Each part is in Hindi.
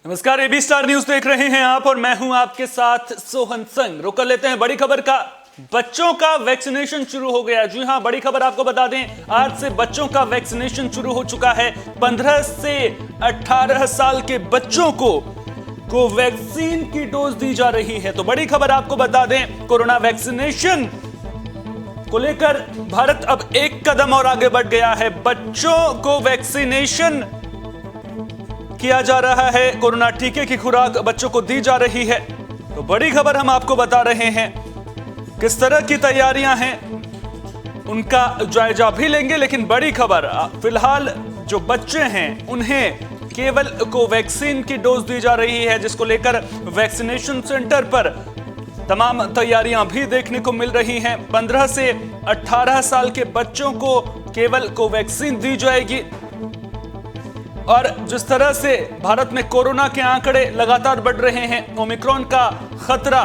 नमस्कार, एबी स्टार न्यूज देख रहे हैं आप और मैं हूं आपके साथ सोहन संग। रुक कर लेते हैं बड़ी खबर का। बच्चों का वैक्सीनेशन शुरू हो गया। जी हां, बड़ी खबर आपको बता दें, आज से बच्चों का वैक्सीनेशन शुरू हो चुका है। 15 से 18 साल के बच्चों को वैक्सीन की डोज दी जा रही है। तो बड़ी खबर आपको बता दें, कोरोना वैक्सीनेशन को लेकर भारत अब एक कदम और आगे बढ़ गया है। बच्चों को वैक्सीनेशन किया जा रहा है। कोरोना टीके की खुराक बच्चों को दी जा रही है। तो बड़ी खबर हम आपको बता रहे हैं, किस तरह की तैयारियां हैं उनका जायजा भी लेंगे। लेकिन बड़ी खबर, फिलहाल जो बच्चे हैं उन्हें केवल कोवैक्सीन की डोज दी जा रही है, जिसको लेकर वैक्सीनेशन सेंटर पर तमाम तैयारियां भी देखने को मिल रही हैं। 15 से 18 साल के बच्चों को केवल कोवैक्सीन दी जाएगी। और जिस तरह से भारत में कोरोना के आंकड़े लगातार बढ़ रहे हैं, ओमिक्रॉन का खतरा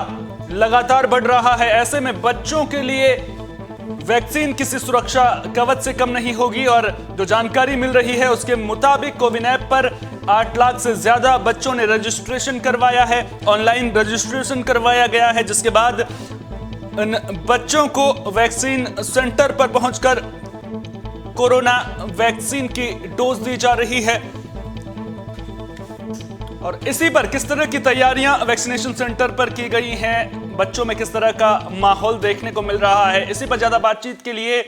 लगातार बढ़ रहा है, ऐसे में बच्चों के लिए वैक्सीन किसी सुरक्षा कवच से कम नहीं होगी। और जो जानकारी मिल रही है उसके मुताबिक कोविन ऐप पर 8 लाख से ज्यादा बच्चों ने रजिस्ट्रेशन करवाया है, ऑनलाइन रजिस्ट्रेशन करवाया गया है, जिसके बाद बच्चों को वैक्सीन सेंटर पर पहुंचकर कोरोना वैक्सीन की डोज दी जा रही है। और इसी पर किस तरह की तैयारियां वैक्सीनेशन सेंटर पर की गई हैं, बच्चों में किस तरह का माहौल देखने को मिल रहा है, इसी पर ज्यादा बातचीत के लिए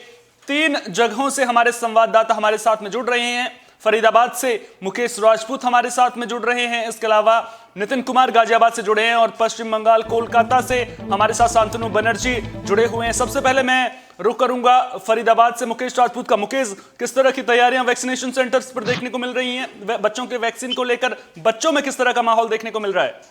3 जगहों से हमारे संवाददाता हमारे साथ में जुड़ रहे हैं। फरीदाबाद से मुकेश राजपूत हमारे साथ में जुड़ रहे हैं, इसके अलावा नितिन कुमार गाजियाबाद से जुड़े हैं, और पश्चिम बंगाल कोलकाता से हमारे साथ शांतनु बनर्जी जुड़े हुए हैं। सबसे पहले मैं रुक करूंगा फरीदाबाद से मुकेश राजपूत का। मुकेश, किस तरह की तैयारियां वैक्सीनेशन सेंटर्स पर देखने को मिल रही हैं बच्चों के वैक्सीन को लेकर? बच्चों में किस तरह का माहौल देखने को मिल रहा है?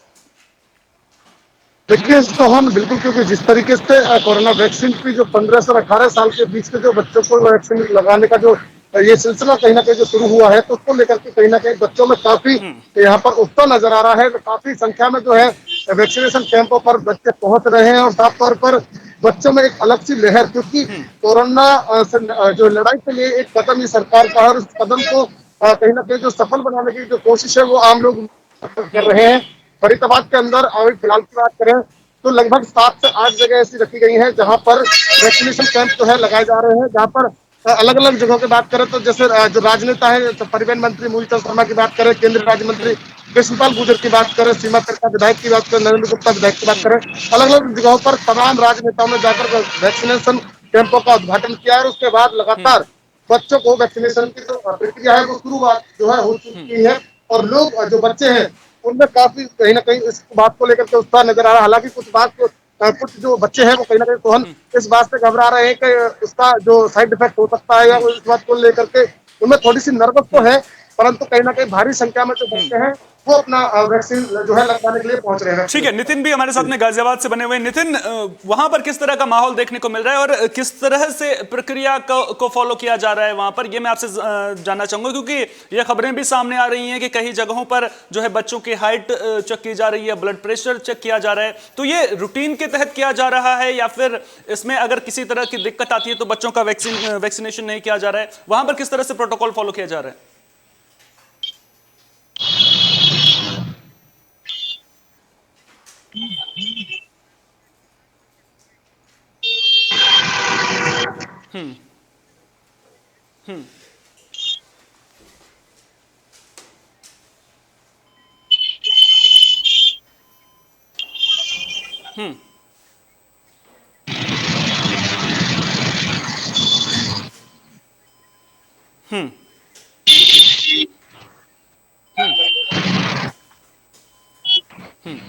देखिए सोहन, बिल्कुल, क्योंकि जिस तरीके से कोरोना वैक्सीन की जो 15 से 18 साल के बीच के जो बच्चों को वैक्सीन लगाने का जो ये सिलसिला कहीं ना कहीं जो शुरू हुआ है, तो उसको लेकर के कहीं ना कहीं बच्चों में काफी यहाँ पर उत्साह नजर आ रहा है। तो काफी संख्या में जो है वैक्सीनेशन कैंपों पर बच्चे पहुंच रहे हैं, और साफ तौर पर बच्चों में एक अलग सी लहर, क्योंकि कोरोना से जो लड़ाई के लिए एक कदम ये सरकार का है, और उस कदम को कहीं ना कहीं जो सफल बनाने की जो कोशिश है वो आम लोग कर रहे हैं। फरीदाबाद के अंदर अभी फिलहाल की बात करें तो लगभग 7 से 8 जगह ऐसी रखी गई हैं जहां पर वैक्सीनेशन कैंप जो है लगाए जा रहे हैं। जहां पर अलग अलग जगहों की बात करें तो जैसे जो राजनेता है, तो परिवहन मंत्री मूलचंद शर्मा की बात करें, केंद्रीय राज्य मंत्री कृष्णपाल गुर्जर की बात करें, सीमा तिरका विधायक की बात करें, नरेंद्र गुप्ता विधायक की बात करें, अलग अलग जगहों पर तमाम राजनेताओं ने जाकर वैक्सीनेशन कैंपों का उद्घाटन किया है। उसके बाद लगातार बच्चों को वैक्सीनेशन की जो प्रक्रिया है वो शुरुआत जो है हो चुकी है, और लोग जो बच्चे हैं उनमें काफी कहीं ना कहीं इस बात को लेकर के उत्साह नजर आ रहा है। हालांकि कुछ जो बच्चे हैं वो कहीं ना कहीं सोहन इस बात से घबरा रहे हैं कि उसका जो साइड इफेक्ट हो सकता है, या इस बात को लेकर के उनमें थोड़ी सी नर्वस तो है, परंतु कहीं ना कहीं भारी संख्या में जो बच्चे हैं वो अपना वैक्सीन जो है लगवाने के लिए पहुंच रहे हैं। ठीक है, नितिन भी हमारे साथ में गाजियाबाद से बने हुए। नितिन, वहां पर किस तरह का माहौल देखने को मिल रहा है और किस तरह से प्रक्रिया को फॉलो किया जा रहा है वहां पर, ये मैं आपसे जानना चाहूंगा, क्योंकि ये खबरें भी सामने आ रही हैं कि कई जगहों पर जो है बच्चों की हाइट चेक की जा रही है, ब्लड प्रेशर चेक किया जा रहा है। तो ये रूटीन के तहत किया जा रहा है, या फिर इसमें अगर किसी तरह की दिक्कत आती है तो बच्चों का वैक्सीनेशन नहीं किया जा रहा है? वहां पर किस तरह से प्रोटोकॉल फॉलो किया जा रहा है? हम्म हम्म हम्म हम्म हम्म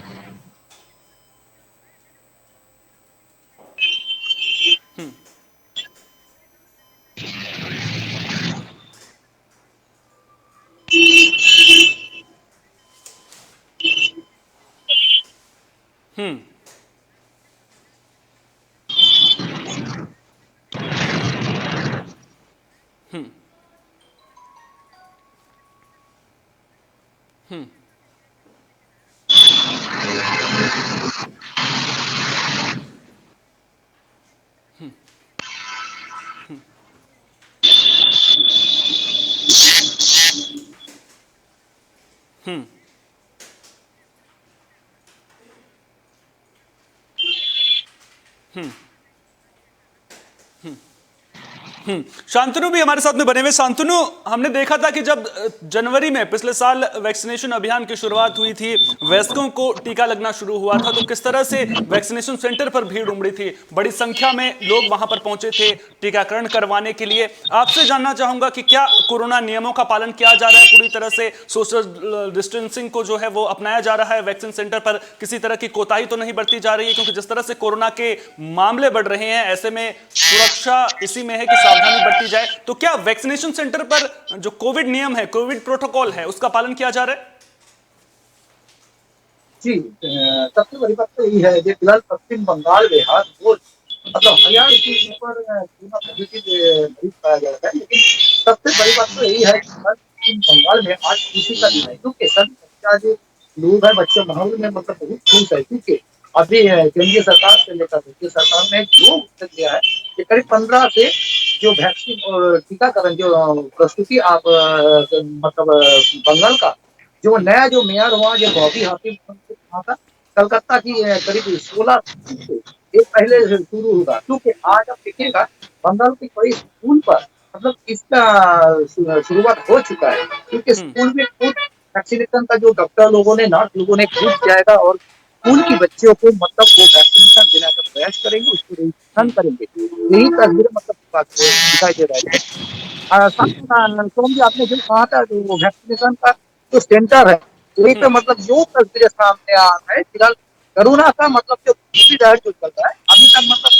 हम्म हम्म हम्म हम्म शांतनु भी हमारे साथ में बने हुए। शांतनु, हमने देखा था कि जब जनवरी में पिछले साल वैक्सीनेशन अभियान की शुरुआत हुई थी, वयस्कों को टीका लगना शुरू हुआ था, तो किस तरह से वैक्सीनेशन सेंटर पर भीड़ उमड़ी थी, बड़ी संख्या में लोग वहां पर पहुंचे थे टीकाकरण करवाने के लिए। आपसे जानना चाहूंगा कि क्या कोरोना नियमों का पालन किया जा रहा है, पूरी तरह से सोशल डिस्टेंसिंग को जो है वो अपनाया जा रहा है, वैक्सीन सेंटर पर किसी तरह की कोताही तो नहीं बरती जा रही है? क्योंकि जिस तरह से कोरोना के मामले बढ़ रहे हैं, ऐसे में सुरक्षा इसी में है कि सावधानी बरती जाए। तो क्या वैक्सीनेशन सेंटर पर जो कोविड नियम है, कोविड प्रोटोकॉल है, उसका पालन किया जा रहा है? जी, सबसे बड़ी बात तो यही है कि फिलहाल पश्चिम बंगाल, बिहार, वो मतलब हरियाणा के ऊपर कोरोना पॉजिटिव मरीज पाया गया है। लेकिन सबसे बड़ी बात तो यही है कि फिलहाल पश्चिम बंगाल में आज खुशी का दिन है, क्योंकि सभी बच्चा जो लोग है, बच्चे माहौल में मतलब बहुत खुश है, क्योंकि अभी केंद्रीय सरकार से लेकर राज्य सरकार ने जो उत्तर दिया है कि करीब 15 से जो वैक्सीन और टीकाकरण जो प्रस्तुति आप मतलब बंगाल का जो नया जो मेयर हुआ, जो बॉबी हाकिम वहाँ का कलकत्ता की करीब 16 से ये पहले से शुरू होगा, क्योंकि आज आप देखिएगा बंगाल के कई स्कूल पर मतलब इसका शुरुआत हो चुका है, क्योंकि स्कूल में खुद वैक्सीनेशन का जो डॉक्टर लोगों ने, नर्स लोगों ने खुद जाएगा और स्कूल की बच्चियों को मतलब वो वैक्सीनेशन देने का प्रयास करेंगे, उसको रजिस्ट्रेशन करेंगे। यही तस्वीर मतलब बात दिखाई दे रहा है। साथ में सोम जी, आपने जो कहा था जो वैक्सीनेशन का जो सेंटर है, वही पे मतलब जो तस्वीरें सामने आ रहा है फिलहाल कोरोना का मतलब जो दूसरी लहर जो चल रहा है अभी तक मतलब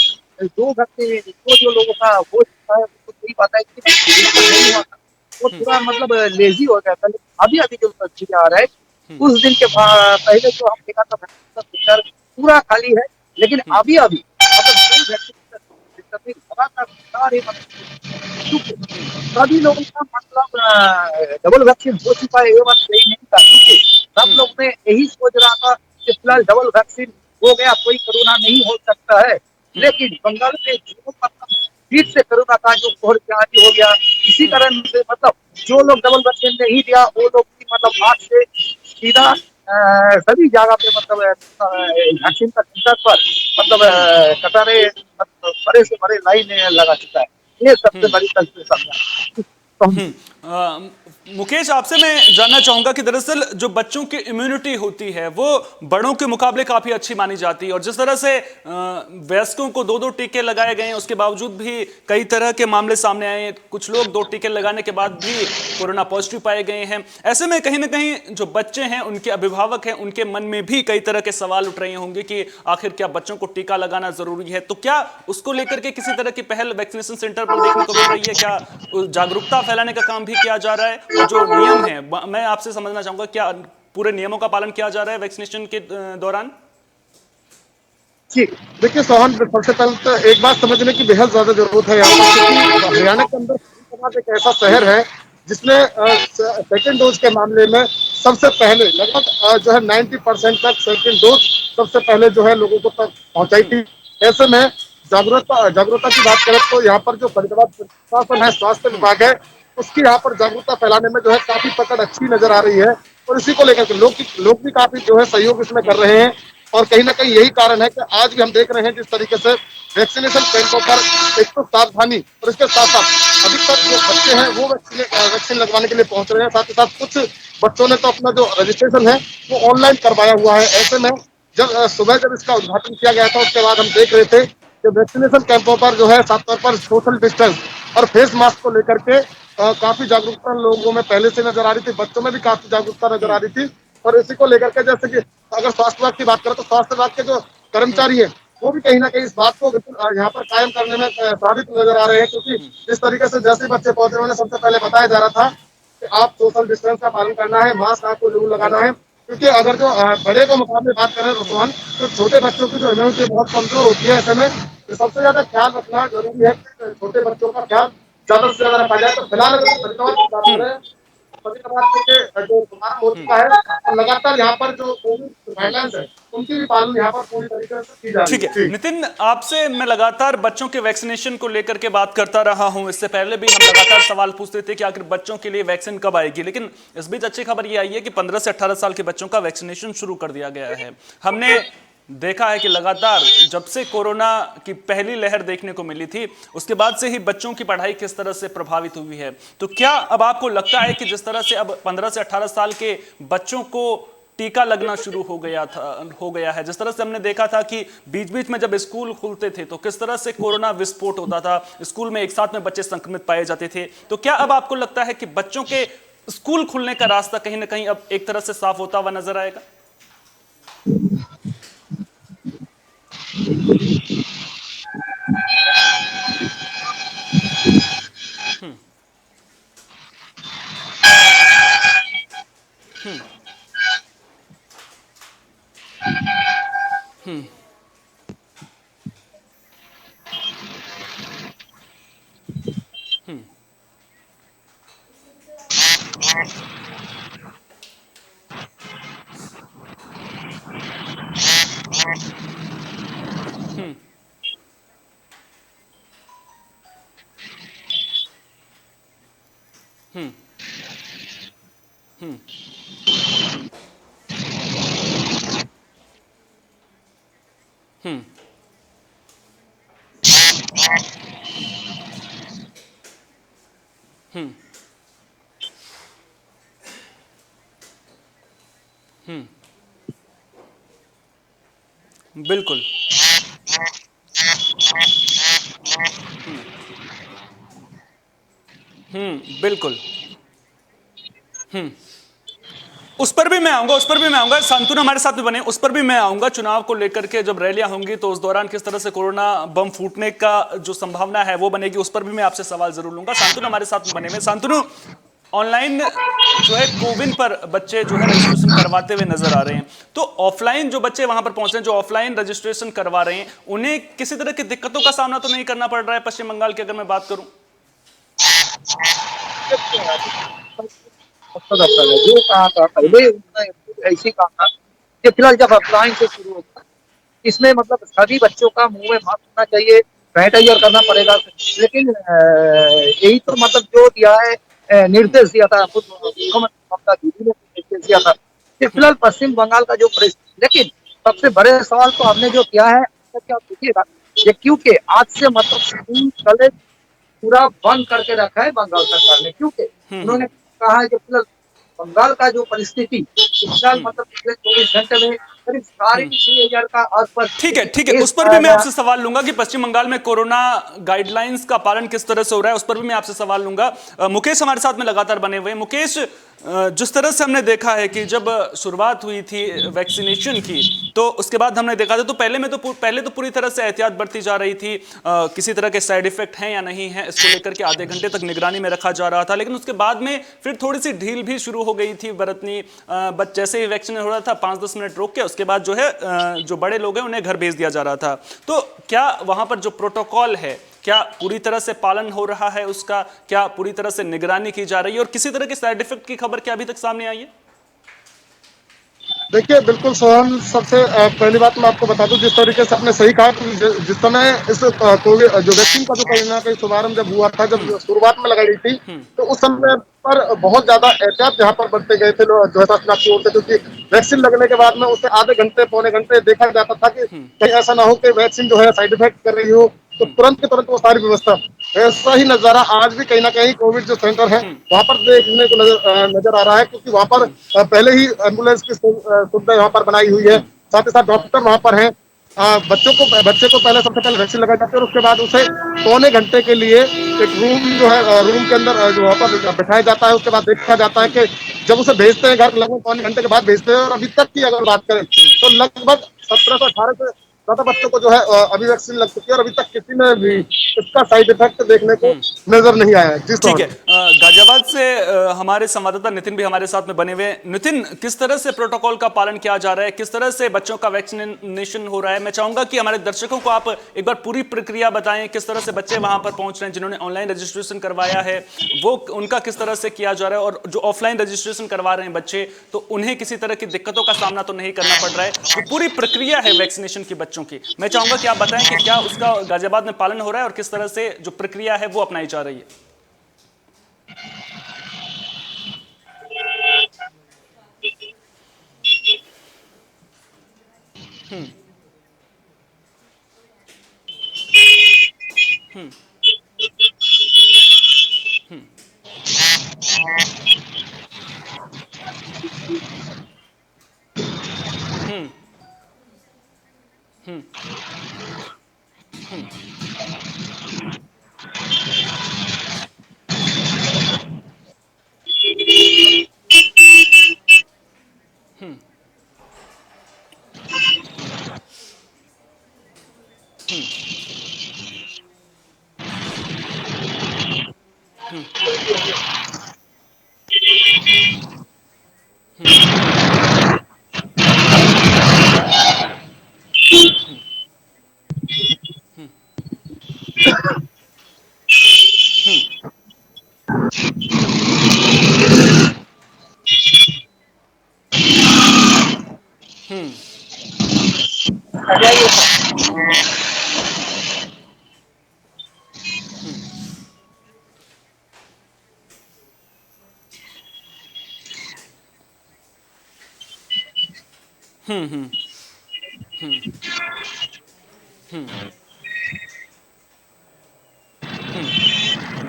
जो व्यक्ति जो लोगों का हो चुका है वो यही बात है कि नहीं हुआ था, वो पूरा मतलब लेजी हो गया था। लेकिन अभी अभी जो तस्वीरें आ रहा है कुछ दिन के पहले जो हम देखा था वैक्सीनेशन सेंटर पूरा खाली है, लेकिन अभी अभी मतलब जो वैक्सीनेशन सेंटर में लगातार सारे मतलब सभी लोगों का मतलब डबल वैक्सीन हो चुका है, ये बात सही नहीं था, क्योंकि सब लोग ने यही सोच रहा था कि फिलहाल डबल वैक्सीन हो गया कोई कोरोना नहीं हो सकता है। लेकिन बंगाल में जो मतलब फिर से कोरोना का जो कहर के आदि हो गया, इसी कारण से मतलब जो लोग डबल वैक्सीन नहीं दिया वो लोग भी मतलब आज से सीधा सभी जगह पे मतलब वैक्सीन का सेंटर पर मतलब कतारें मतलब बड़े से बड़े लाइन लगा चुका है। ये सबसे बड़ी तस्वीर सामने मुकेश, आपसे मैं जानना चाहूंगा कि दरअसल जो बच्चों की इम्यूनिटी होती है वो बड़ों के मुकाबले काफी अच्छी मानी जाती है, और जिस तरह से वयस्कों को 2-2 टीके लगाए गए हैं, उसके बावजूद भी कई तरह के मामले सामने आए हैं। कुछ लोग 2 टीके लगाने के बाद भी कोरोना पॉजिटिव पाए गए हैं। ऐसे में कहीं ना कहीं जो बच्चे हैं, उनके अभिभावक हैं, उनके मन में भी कई तरह के सवाल उठ रहे होंगे कि आखिर क्या बच्चों को टीका लगाना जरूरी है? तो क्या उसको लेकर के किसी तरह की पहल वैक्सीनेशन सेंटर पर देखने को मिल रही है? क्या जागरूकता फैलाने का काम भी किया जा रहा है? और जो नियम है, मैं आपसे समझना चाहूंगा, क्या पूरे नियमों का पालन किया जा रहा है वैक्सीनेशन के दौरान? जी, देखिए सोहन, सबसे पहले तो एक बात समझने की बेहद ज्यादा जरूरत है यहाँ पर, क्योंकि हरियाणा के अंदर फरीदाबाद एक ऐसा शहर है जिसने सेकेंड डोज के मामले में सबसे पहले लगभग जो है 90% तक सेकेंड डोज सबसे पहले जो है लोगों को तक पहुंचाई थी। ऐसे में जागरूकता की बात करें तो यहाँ पर जो फरीदाबाद प्रशासन है, स्वास्थ्य विभाग है, उसकी यहाँ पर जागरूकता फैलाने में जो है काफी पकड़ अच्छी नजर आ रही है, और इसी को लेकर के लोग भी काफी जो है सहयोग इसमें कर रहे हैं। और कहीं ना कहीं यही कारण है कि आज भी हम देख रहे हैं जिस तरीके से वैक्सीनेशन कैंपों पर एक तो सावधानी और इसके साथ साथ अधिकतर जो बच्चे हैं वो वैक्सीन लगवाने के लिए पहुंच रहे हैं। साथ ही साथ कुछ बच्चों ने तो अपना जो रजिस्ट्रेशन है वो ऑनलाइन करवाया हुआ है। ऐसे में जब इसका उद्घाटन किया गया था उसके बाद हम देख रहे थे कि वैक्सीनेशन कैंपों पर जो है साफ तौर पर सोशल डिस्टेंस और फेस मास्क को लेकर के काफी जागरूकता लोगों में पहले से नजर आ रही थी, बच्चों में भी काफी जागरूकता नजर आ रही थी। और इसी को लेकर के जैसे कि अगर स्वास्थ्य विभाग की बात करें तो स्वास्थ्य विभाग के जो कर्मचारी है वो भी कहीं ना कहीं इस बात को यहाँ पर कायम करने में साबित नजर आ रहे हैं, क्योंकि इस तरीके से जैसे बच्चे पहुंचे उन्हें सबसे पहले बताया जा रहा था कि आप सोशल डिस्टेंस का पालन करना है, मास्क आपको जरूर लगाना है। क्योंकि अगर जो बड़े के मुकाबले बात करें रोहन, तो छोटे बच्चों की जो इम्यूनिटी बहुत कमजोर होती है। ऐसे में सबसे ज्यादा ख्याल रखना जरूरी है कि छोटे बच्चों का ख्याल ज्यादा से ज्यादा रखा जाए। तो फिलहाल अगर फरीदाबाद की बात करें, फरीदाबाद के जो शुभारंभ हो चुका है और लगातार यहाँ पर जो कोविड गाइडलाइंस है उनकी भी पालन यहाँ पर पूरी तरीके से की जा रही ठीक है नितिन, आपसे मैं लगातार बच्चों के वैक्सीनेशन को लेकर के बात करता रहा हूं। इससे पहले भी हम लगातार सवाल पूछते थे कि आखिर बच्चों के लिए वैक्सीन कब आएगी, लेकिन इस बीच अच्छी खबर ये आई है कि 15 से 18 साल के बच्चों का वैक्सीनेशन शुरू कर दिया गया है। हमने देखा है कि लगातार जब से कोरोना की पहली लहर देखने को मिली थी, उसके बाद से ही बच्चों की पढ़ाई किस तरह से प्रभावित हुई है। तो क्या अब आपको लगता है कि जिस तरह से अब 15 से 18 साल के बच्चों को टीका लगना शुरू हो गया है, जिस तरह से हमने देखा था कि बीच बीच में जब स्कूल खुलते थे तो किस तरह से कोरोना विस्फोट होता था, स्कूल में एक साथ में बच्चे संक्रमित पाए जाते थे, तो क्या अब आपको लगता है कि बच्चों के स्कूल खुलने का रास्ता कहीं ना कहीं अब एक तरह से साफ होता हुआ नजर आएगा? बिल्कुल। बिल्कुल। उस पर भी मैं आऊंगा, शांतनु हमारे साथ में बने, उस पर भी मैं आऊंगा। चुनाव को लेकर के जब रैलियां होंगी तो उस दौरान किस तरह से कोरोना बम फूटने का जो संभावना है वो बनेगी, उस पर भी मैं आपसे सवाल जरूर लूंगा। शांतनु हमारे साथ में बने हुए। शांतनु, ऑनलाइन जो है कोविन पर बच्चे जो है रजिस्ट्रेशन करवाते हुए नजर आ रहे हैं, तो ऑफलाइन जो बच्चे वहां पर पहुंच रहे हैं, जो ऑफलाइन रजिस्ट्रेशन करवा रहे हैं, उन्हें किसी तरह की दिक्कतों का सामना तो नहीं करना पड़ रहा है पश्चिम बंगाल की अगर मैं बात करूं? जो कहा था पहले उन्होंने ऐसे कहा था कि फिलहाल जब अप्लाई से शुरू होगा, इसमें मतलब सभी बच्चों का मुंह में मास्क होना चाहिए, सैनिटाइजर करना पड़ेगा। लेकिन यही तो मतलब जो दिया है, निर्देश दिया था खुद मुख्यमंत्री ममता दीदी ने निर्देश दिया था कि फिलहाल पश्चिम बंगाल का जो परिस्थिति, लेकिन सबसे बड़े सवाल तो हमने जो किया है, क्या देखिएगा, ये क्योंकि आज से मतलब स्कूल कॉलेज पूरा बंद करके रखा है बंगाल सरकार ने, क्योंकि उन्होंने कहा है कि फिलहाल बंगाल का जो परिस्थिति फिलहाल मतलब पिछले 24 घंटे में करीब 6,500 का आसपास ठीक है, ठीक है, केस उस पर भी पाया मैं गया। आपसे सवाल लूंगा कि पश्चिम बंगाल में कोरोना गाइडलाइंस का पालन किस तरह से हो रहा है, उस पर भी मैं आपसे सवाल लूंगा। मुकेश हमारे साथ में लगातार बने हुए हैं। मुकेश, जिस तरह से हमने देखा है कि जब शुरुआत हुई थी वैक्सीनेशन की, तो उसके बाद हमने देखा था, तो पहले तो पूरी तरह से एहतियात बरती जा रही थी, किसी तरह के साइड इफेक्ट हैं या नहीं है इसको लेकर के आधे घंटे तक निगरानी में रखा जा रहा था, लेकिन उसके बाद में फिर थोड़ी सी ढील भी शुरू हो गई थी बरतनी। बट जैसे ही वैक्सीन हो रहा था 5-10 मिनट रोक के उसके बाद जो है जो बड़े लोग हैं उन्हें घर भेज दिया जा रहा था। तो क्या वहां पर जो प्रोटोकॉल है, क्या पूरी तरह से पालन हो रहा है उसका? क्या पूरी तरह से निगरानी की जा रही है? और किसी तरह के साइड इफेक्ट की खबर क्या अभी तक सामने आई है? देखिए, बिल्कुल सोहन, सबसे पहली बात मैं आपको बता दूं, जिस तरीके से आपने सही कहा कि जिस समय इस कोविड जो वैक्सीन का जो कहीं ना कहीं शुभारंभ जब हुआ था, जब शुरुआत में लगाई गई थी, तो उस समय पर बहुत ज्यादा एहतियात यहाँ पर बरते गए थे लोग जो है शासनाग की ओर से, क्योंकि वैक्सीन लगने के बाद में उससे आधे घंटे पौने घंटे देखा जाता था कि कहीं ऐसा ना हो कि वैक्सीन जो है साइड इफेक्ट कर रही हो, तो तुरंत के तुरंत वो सारी व्यवस्था। ऐसा ही नजारा आज भी कहीं ना कहीं कोविड जो सेंटर है वहां पर देखने को नजर आ रहा है, क्योंकि वहां पर पहले ही एम्बुलेंस की सुविधा वहां पर बनाई हुई है, साथ ही साथ डॉक्टर वहां पर हैं। बच्चे को पहले सबसे पहले वैक्सीन लगाई जाती है और उसके बाद उसे पौने घंटे के लिए एक रूम जो है रूम के अंदर जो वहां पर बिठाया जाता है। उसके बाद देखा जाता है कि जब उसे भेजते हैं घर, लगभग पौने घंटे के बाद भेजते हैं, और अभी तक की अगर बात करें तो लगभग 17 से 18 से ज्यादा बच्चों को जो है अभी वैक्सीन लग चुकी है, और अभी तक किसी में भी इसका साइड इफेक्ट देखने को नजर नहीं आया है। जी ठीक है, सोहन। गाजियाबाद से हमारे संवाददाता नितिन भी हमारे साथ में बने हुए हैं। नितिन, किस तरह से प्रोटोकॉल का पालन किया जा रहा है, किस तरह से बच्चों का वैक्सीनेशन हो रहा है? मैं चाहूंगा कि हमारे दर्शकों को आप एक बार पूरी प्रक्रिया बताएं, किस तरह से बच्चे वहां पर पहुंच रहे हैं, जिन्होंने ऑनलाइन रजिस्ट्रेशन करवाया है वो उनका किस तरह से किया जा रहा है, और जो ऑफलाइन रजिस्ट्रेशन करवा रहे हैं बच्चे, तो उन्हें किसी तरह की दिक्कतों का सामना तो नहीं करना पड़ रहा है? जो पूरी प्रक्रिया है वैक्सीनेशन की बच्चों की, मैं चाहूंगा कि आप बताएं कि क्या उसका गाजियाबाद में पालन हो रहा है और किस तरह से जो प्रक्रिया है वो अपनाई जा रही है।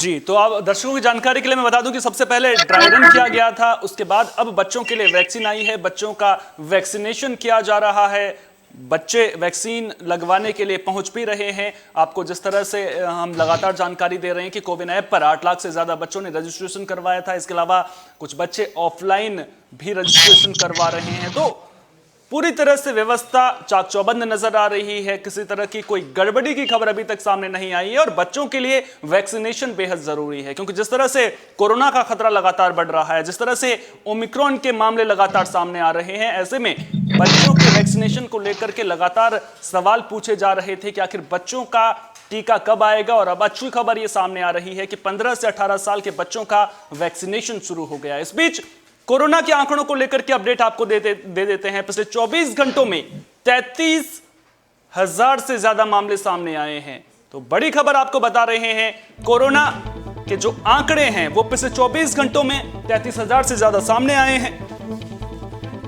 जी, तो आप दर्शकों की जानकारी के लिए मैं बता दूं कि सबसे पहले ड्राई रन किया गया था, उसके बाद अब बच्चों के लिए वैक्सीन आई है, बच्चों का वैक्सीनेशन किया जा रहा है। बच्चे वैक्सीन लगवाने के लिए पहुंच भी रहे हैं। आपको जिस तरह से हम लगातार जानकारी दे रहे हैं कि कोविन ऐप पर 8 लाख से ज्यादा बच्चों ने रजिस्ट्रेशन करवाया था। इसके अलावा कुछ बच्चे ऑफलाइन भी रजिस्ट्रेशन करवा रहे हैं। तो पूरी तरह से व्यवस्था चाक चौबंद नजर आ रही है। किसी तरह की कोई गड़बड़ी की खबर अभी तक सामने नहीं आई है और बच्चों के लिए वैक्सीनेशन बेहद जरूरी है, क्योंकि जिस तरह से कोरोना का खतरा लगातार बढ़ रहा है, जिस तरह से ओमिक्रॉन के मामले लगातार सामने आ रहे हैं, ऐसे में बच्चों के वैक्सीनेशन को लेकर के लगातार सवाल पूछे जा रहे थे कि आखिर बच्चों का टीका कब आएगा। और अब अच्छी खबर यह सामने आ रही है कि 15 से 18 साल के बच्चों का वैक्सीनेशन शुरू हो गया। इस बीच कोरोना के आंकड़ों को लेकर के अपडेट आपको दे देते हैं। पिछले 24 घंटों में 33,000 से ज्यादा मामले सामने आए हैं। तो बड़ी खबर आपको बता रहे हैं, कोरोना के जो आंकड़े हैं वो पिछले 24 घंटों में 33,000 से ज्यादा सामने आए हैं।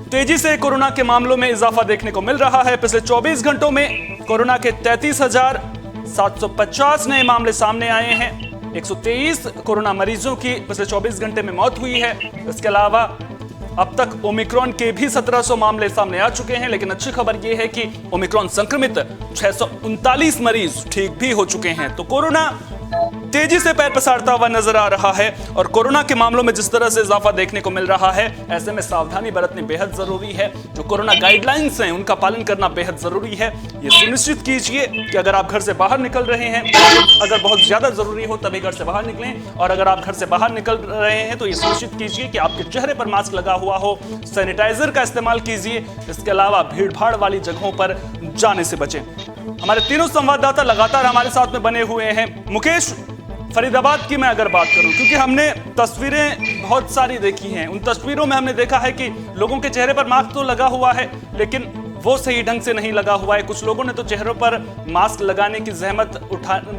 तेजी से कोरोना के मामलों में इजाफा देखने को मिल रहा है। पिछले 24 घंटों में कोरोना के 33,750 नए मामले सामने आए हैं। 123 कोरोना मरीजों की पिछले 24 घंटे में मौत हुई है। इसके अलावा अब तक ओमिक्रॉन के भी 1700 मामले सामने आ चुके हैं। लेकिन अच्छी खबर यह है कि ओमिक्रॉन संक्रमित 639 मरीज ठीक भी हो चुके हैं। तो कोरोना तेजी से पैर पसारता हुआ नजर आ रहा है और कोरोना के मामलों में जिस तरह से इजाफा देखने को मिल रहा है, ऐसे में सावधानी बरतनी बेहद जरूरी है। जो कोरोना गाइडलाइंस हैं उनका पालन करना बेहद जरूरी है। ये सुनिश्चित कीजिए कि अगर आप घर से बाहर निकल रहे हैं, अगर बहुत ज्यादा जरूरी हो तभी घर से बाहर निकलें, और अगर आप घर से बाहर निकल रहे हैं तो ये सुनिश्चित कीजिए कि आपके चेहरे पर मास्क लगा हुआ हो, सैनिटाइजर का इस्तेमाल कीजिए। इसके अलावा भीड़ भाड़ वाली जगहों पर जाने से बचें। हमारे तीनों संवाददाता लगातार हमारे साथ में बने हुए हैं। मुकेश, फरीदाबाद की मैं अगर बात करूं, क्योंकि हमने तस्वीरें बहुत सारी देखी हैं, उन तस्वीरों में हमने देखा है कि लोगों के चेहरे पर मास्क तो लगा हुआ है लेकिन वो सही ढंग से नहीं लगा हुआ है। कुछ लोगों ने तो चेहरों पर मास्क लगाने की जहमत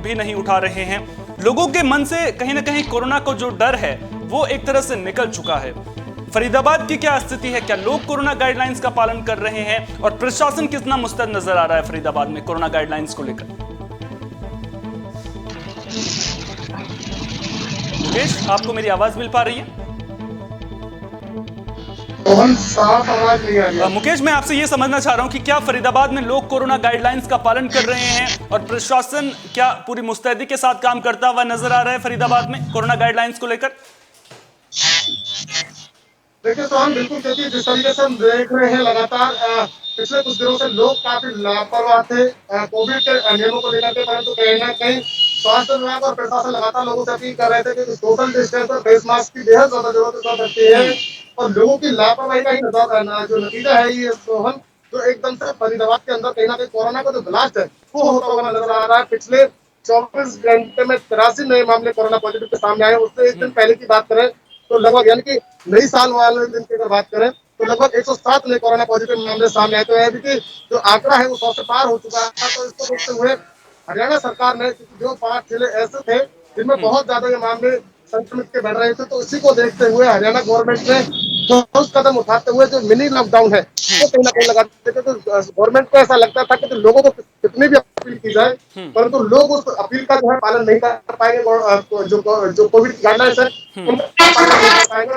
भी नहीं उठा रहे हैं। लोगों के मन से कहीं ना कहीं कोरोना को जो डर है वो एक तरह से निकल चुका है। फरीदाबाद की क्या स्थिति है? क्या लोग कोरोना गाइडलाइंस का पालन कर रहे हैं और प्रशासन कितना मुस्तैद नजर आ रहा है फरीदाबाद में कोरोना गाइडलाइंस को लेकर? मुकेश, आपको मेरी आवाज मिल पा रही है? साफ आवाज नहीं आ रही है। मुकेश, मैं आपसे ये समझना चाह रहा हूं कि क्या फरीदाबाद में लोग कोरोना गाइडलाइंस का पालन कर रहे हैं और प्रशासन क्या पूरी मुस्तैदी के साथ काम करता हुआ नजर आ रहा है फरीदाबाद में कोरोना गाइडलाइंस को लेकर? देखिए तो हम बिल्कुल, क्योंकि जिस तरीके से हम देख रहे हैं लगातार पिछले कुछ दिनों से लोग काफी लापरवाह थे कोविड के नियमों को लेकर के, परंतु कहीं ना कहीं स्वास्थ्य विभाग और प्रशासन लगातार लोगों से अपील कर रहे थे कि सोशल डिस्टेंस और फेस मास्क की बेहद ज्यादा जरूरत पड़ती है। और लोगों की लापरवाही का ही जो नतीजा है ये सोहन, जो एकदम से फरीदाबाद के अंदर कहीं ना कहीं कोरोना का जो ब्लास्ट है वो होता हुआ नजर आ रहा है। पिछले 24 घंटे में 83 नए मामले कोरोना पॉजिटिव के सामने आए। उससे एक दिन पहले की बात करें तो लगभग, यानी कि नई साल वाले दिन की अगर बात करें तो लगभग 107 नए कोरोना पॉजिटिव मामले सामने आए। तो है कि जो आंकड़ा है वो 100 से पार हो चुका है। तो इसको देखते हुए हरियाणा सरकार ने जो 5 जिले ऐसे थे जिनमें बहुत ज्यादा ये मामले संक्रमित के बढ़ रहे थे, तो इसी को देखते हुए हरियाणा गवर्नमेंट ने ठोस कदम उठाते हुए जो मिनी लॉकडाउन है वो कहीं ना कहीं लगा देते थे। तो गवर्नमेंट को ऐसा लगता था कि लोगों को कितनी भी अपील की जाए, परंतु लोग उस अपील का जो है पालन नहीं कर पाएंगे। जो कोविड गाइडलाइंस है उनका पालन नहीं कर पाएंगे।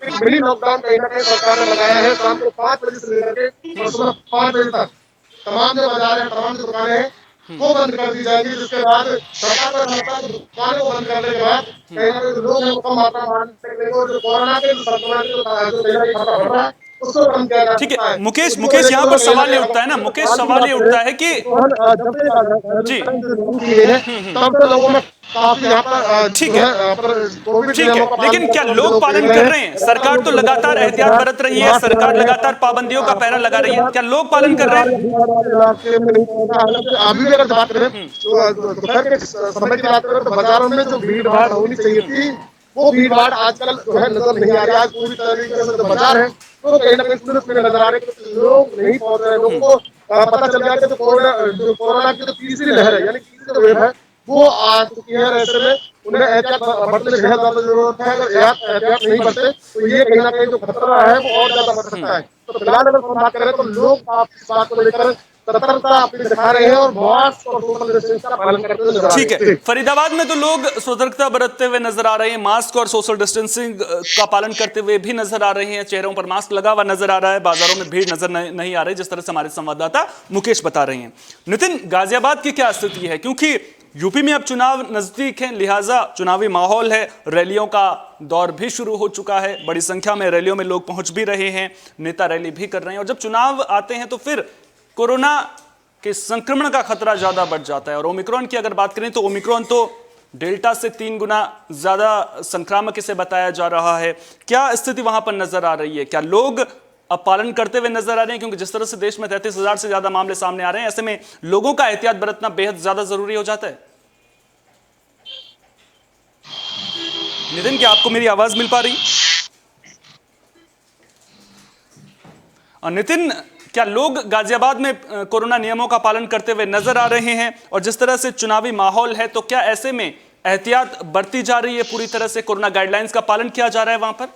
एक मिनी लॉकडाउन कहीं ना कहीं सरकार ने लगाया है, शाम को 5 बजे से लेकर के और सुबह 5 बजे तक तमाम जो बाजार है, तमाम जो दुकानें हैं वो बंद कर दी जाएंगी। जिसके बाद सरकार का रहता है दुकानों को बंद करने के बाद कहीं ना कहीं लोग हैं वो कम मात्रा में बाहर निकलेंगे और जो कोरोना के संक्रमण जो कहीं ना कहीं खतरा बढ़ रहा है उसको कम किया जा ठीक सकता है है। मुकेश यहाँ पर सवाल ये उठता है ना, मुकेश सवाल ये उठता है कि जी तब से लोगों में काफी यहाँ पर ठीक है कोविड ठीक है, लेकिन क्या लोग पालन कर रहे हैं? सरकार तो लगातार एहतियात बरत रही है, सरकार लगातार पाबंदियों का पहरा लगा रही है, क्या लोग पालन कर रहे हैं? अभी भी अगर बात करें दोपहर के समय की बात करें तो बाजारों में जो भीड़ भाड़ होनी चाहिए थी वो भीड़ भाड़ आजकल जो है नजर नहीं आ रही। आज पूरी तरीके से जो बाजार है तो कहीं ना कहीं सुरक्षित नजर आ रहे, लोग नहीं पहुंच रहे। लोगों को पता चल गया कि जो कोरोना की जो तीसरी लहर है यानी तीसरी जो वेव है वो आ चुकी है। ऐसे में उन्हें एहतियात बरतने की बेहद ज्यादा जरूरत है। अगर एहतियात नहीं बरते तो ये कहीं ना कहीं जो खतरा है वो और ज्यादा बढ़ सकता है। तो फिलहाल अगर हम बात करें तो लोग इस बात को लेकर सतर्कता अपनी दिखा रहे हैं और मास्क और सोशल डिस्टेंस का पालन करते हुए नजर आ रहे हैं। ठीक है, फरीदाबाद में तो लोग सतर्कता बरतते हुए नजर आ रहे हैं, मास्क और सोशल डिस्टेंसिंग का पालन करते हुए भी नजर आ रहे हैं, चेहरों पर मास्क लगा हुआ नजर आ रहा है, बाजारों में भीड़ नजर नहीं आ रही, जिस तरह से हमारे संवाददाता मुकेश बता रहे हैं। नितिन, गाजियाबाद की क्या स्थिति है? क्योंकि यूपी में अब चुनाव नजदीक है, लिहाजा चुनावी माहौल है, रैलियों का दौर भी शुरू हो चुका है, बड़ी संख्या में रैलियों में लोग पहुंच भी रहे हैं, नेता रैली भी कर रहे हैं, और जब चुनाव आते हैं तो फिर कोरोना के संक्रमण का खतरा ज्यादा बढ़ जाता है। और ओमिक्रॉन की अगर बात करें तो ओमिक्रॉन तो डेल्टा से 3 गुना ज्यादा संक्रामक इसे बताया जा रहा है। क्या स्थिति वहां पर नजर आ रही है? क्या लोग अब पालन करते हुए नजर आ रहे हैं? क्योंकि जिस तरह से देश में 33,000 से ज्यादा मामले सामने आ रहे हैं, ऐसे में लोगों का एहतियात बरतना बेहद ज्यादा जरूरी हो जाता है। नितिन, क्या आपको मेरी आवाज मिल पा रही? और नितिन, क्या लोग गाजियाबाद में कोरोना नियमों का पालन करते हुए नजर आ रहे हैं? और जिस तरह से चुनावी माहौल है तो क्या ऐसे में एहतियात बरती जा रही है, पूरी तरह से कोरोना गाइडलाइंस का पालन किया जा रहा है वहां पर?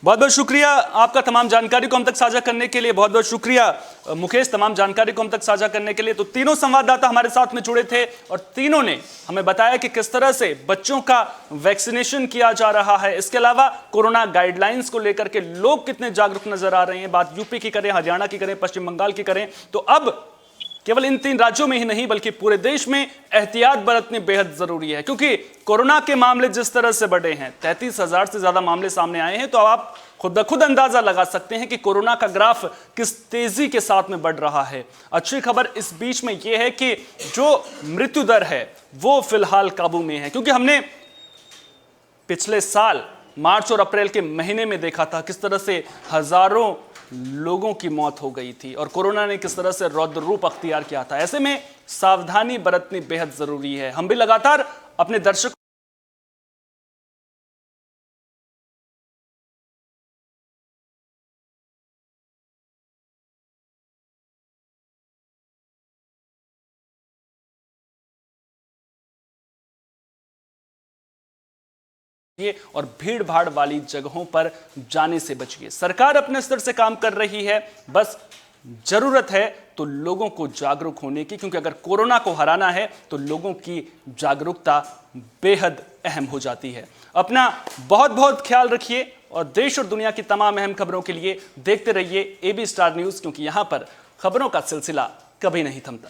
बहुत बहुत शुक्रिया आपका तमाम जानकारी को हम तक साझा करने के लिए। बहुत बहुत शुक्रिया मुकेश, तमाम जानकारी को हम तक साझा करने के लिए। तो तीनों संवाददाता हमारे साथ में जुड़े थे और तीनों ने हमें बताया कि किस तरह से बच्चों का वैक्सीनेशन किया जा रहा है। इसके अलावा कोरोना गाइडलाइंस को लेकर के लोग कितने जागरूक नजर आ रहे हैं। बात यूपी की करें, हरियाणा की करें, पश्चिम बंगाल की करें, तो अब केवल इन 3 राज्यों में ही नहीं बल्कि पूरे देश में एहतियात बरतनी बेहद जरूरी है। क्योंकि कोरोना के मामले जिस तरह से बढ़े हैं, 33,000 से ज्यादा मामले सामने आए हैं, तो आप खुद ब खुद अंदाजा लगा सकते हैं कि कोरोना का ग्राफ किस तेजी के साथ में बढ़ रहा है। अच्छी खबर इस बीच में यह है कि जो मृत्यु दर है वो फिलहाल काबू में है। क्योंकि हमने पिछले साल मार्च और अप्रैल के महीने में देखा था किस तरह से हजारों लोगों की मौत हो गई थी और कोरोना ने किस तरह से रौद्र रूप अख्तियार किया था। ऐसे में सावधानी बरतनी बेहद जरूरी है। हम भी लगातार अपने दर्शकों और भीड़ भाड़ वाली जगहों पर जाने से बचिए। सरकार अपने स्तर से काम कर रही है, बस जरूरत है तो लोगों को जागरूक होने की, क्योंकि अगर कोरोना को हराना है तो लोगों की जागरूकता बेहद अहम हो जाती है। अपना बहुत बहुत ख्याल रखिए और देश और दुनिया की तमाम अहम खबरों के लिए देखते रहिए AB स्टार न्यूज़, क्योंकि यहां पर खबरों का सिलसिला कभी नहीं थमता।